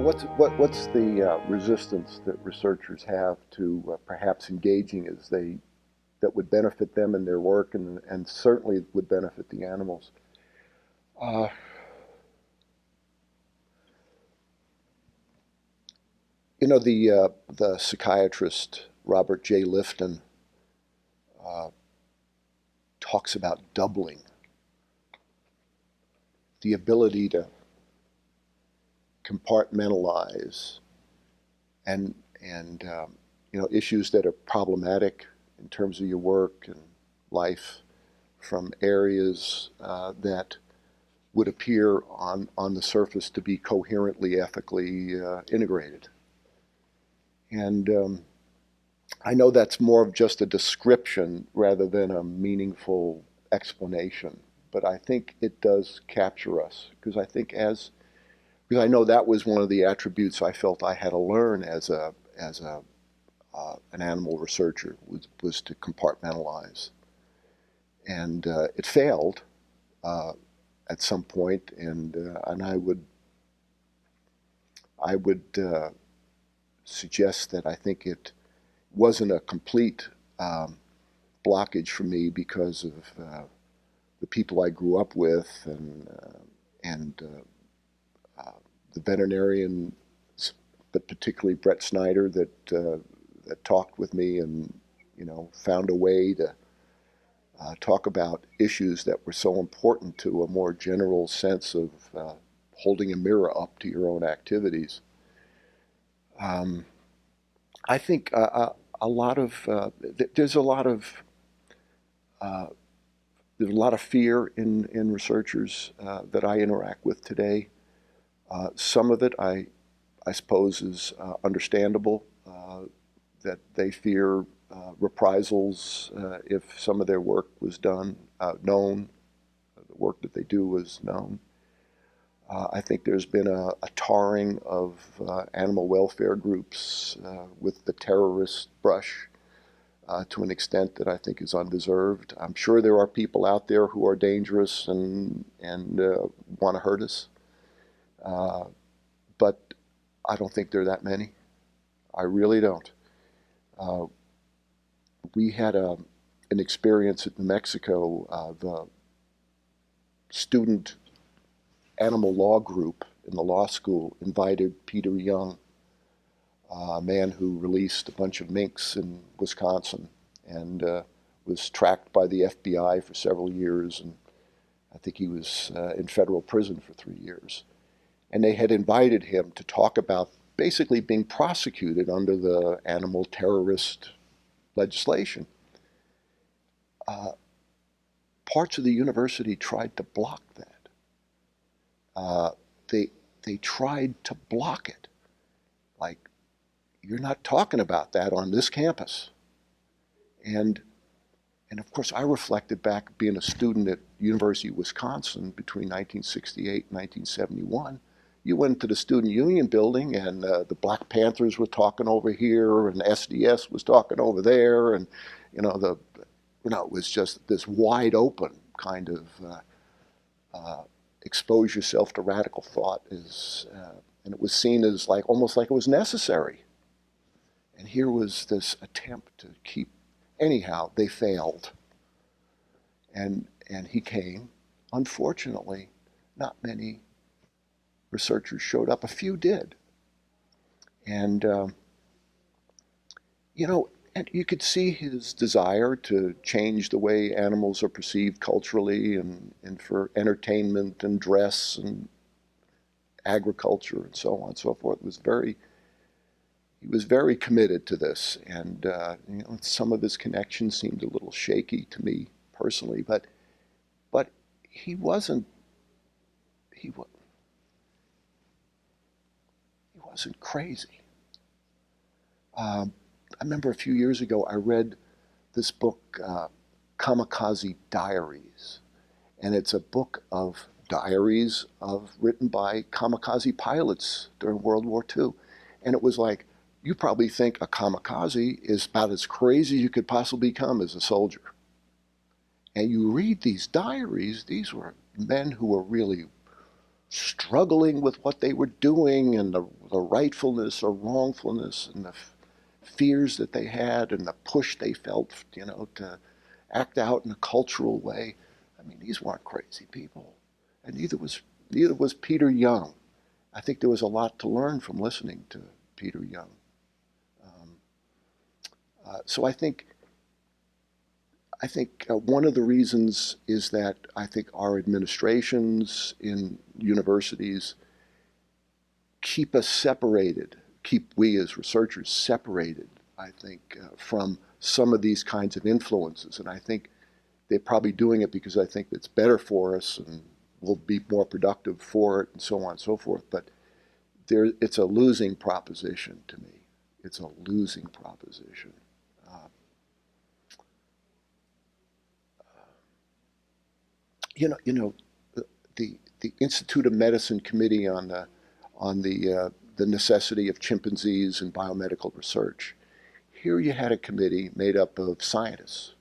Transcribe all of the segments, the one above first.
what's the resistance that researchers have to perhaps engaging that would benefit them in their work and certainly would benefit the animals? Uh, the psychiatrist Robert J. Lifton uh, talks about doubling the ability to compartmentalize and issues that are problematic in terms of your work and life from areas that would appear on the surface to be coherently ethically integrated. And I know that's more of just a description rather than a meaningful explanation, but I think it does capture us because because I know that was one of the attributes I felt I had to learn as an animal researcher was to compartmentalize, and it failed at some point, and I would suggest that I think it wasn't a complete blockage for me because of the people I grew up with and the veterinarian, but particularly Brett Snyder, that talked with me and found a way to talk about issues that were so important to a more general sense of holding a mirror up to your own activities. I think a lot of there's a lot of fear in researchers that I interact with today. Some of it I suppose is understandable, that they fear reprisals if some of their work was known, the work that they do was known. I think there's been a tarring of animal welfare groups with the terrorist brush to an extent that I think is undeserved. I'm sure there are people out there who are dangerous and want to hurt us, but I don't think there are that many. I really don't. We had an experience in New Mexico. The student animal law group in the law school invited Peter Young, a man who released a bunch of minks in Wisconsin and was tracked by the FBI for several years, and I think he was in federal prison for 3 years. And they had invited him to talk about basically being prosecuted under the animal terrorist legislation. Parts of the university tried to block that. They tried to block it. Like, you're not talking about that on this campus. And of course, I reflected back being a student at University of Wisconsin between 1968 and 1971. You went to the Student Union building, and the Black Panthers were talking over here, and SDS was talking over there, and it was just this wide open kind of expose yourself to radical thought and it was seen as almost like it was necessary. And here was this attempt to keep. Anyhow, they failed, and he came. Unfortunately, not many researchers showed up. A few did, and and you could see his desire to change the way animals are perceived culturally and for entertainment and dress and agriculture and so on and so forth. He was very committed to this, and some of his connections seemed a little shaky to me personally, but he wasn't crazy. I remember a few years ago I read this book, Kamikaze Diaries, and it's a book of diaries written by kamikaze pilots during World War II, and it was like, you probably think a kamikaze is about as crazy as you could possibly become as a soldier. And you read these diaries, these were men who were really struggling with what they were doing and the rightfulness or wrongfulness and the fears that they had and the push they felt, to act out in a cultural way. I mean, these weren't crazy people, and neither was Peter Young. I think there was a lot to learn from listening to Peter Young. So I think one of the reasons is that I think our administrations in universities keep us separated, keep we as researchers separated, I think, from some of these kinds of influences. And I think they're probably doing it because I think it's better for us and we'll be more productive for it and so on and so forth. But it's a losing proposition to me. It's a losing proposition. The Institute of Medicine Committee on the necessity of chimpanzees and biomedical research. Here you had a committee made up of scientists,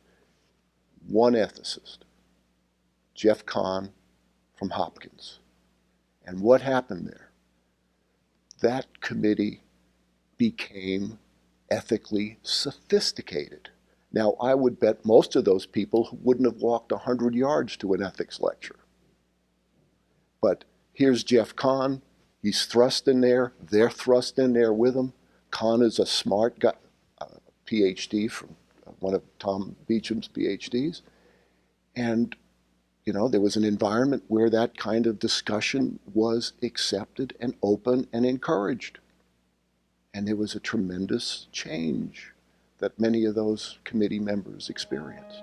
one ethicist, Jeff Kahn from Hopkins. And what happened there? That committee became ethically sophisticated. Now, I would bet most of those people wouldn't have walked 100 yards to an ethics lecture. But here's Jeff Kahn. He's thrust in there. They're thrust in there with him. Kahn is a smart guy, PhD from one of Tom Beecham's PhDs. And, there was an environment where that kind of discussion was accepted and open and encouraged. And there was a tremendous change that many of those committee members experienced.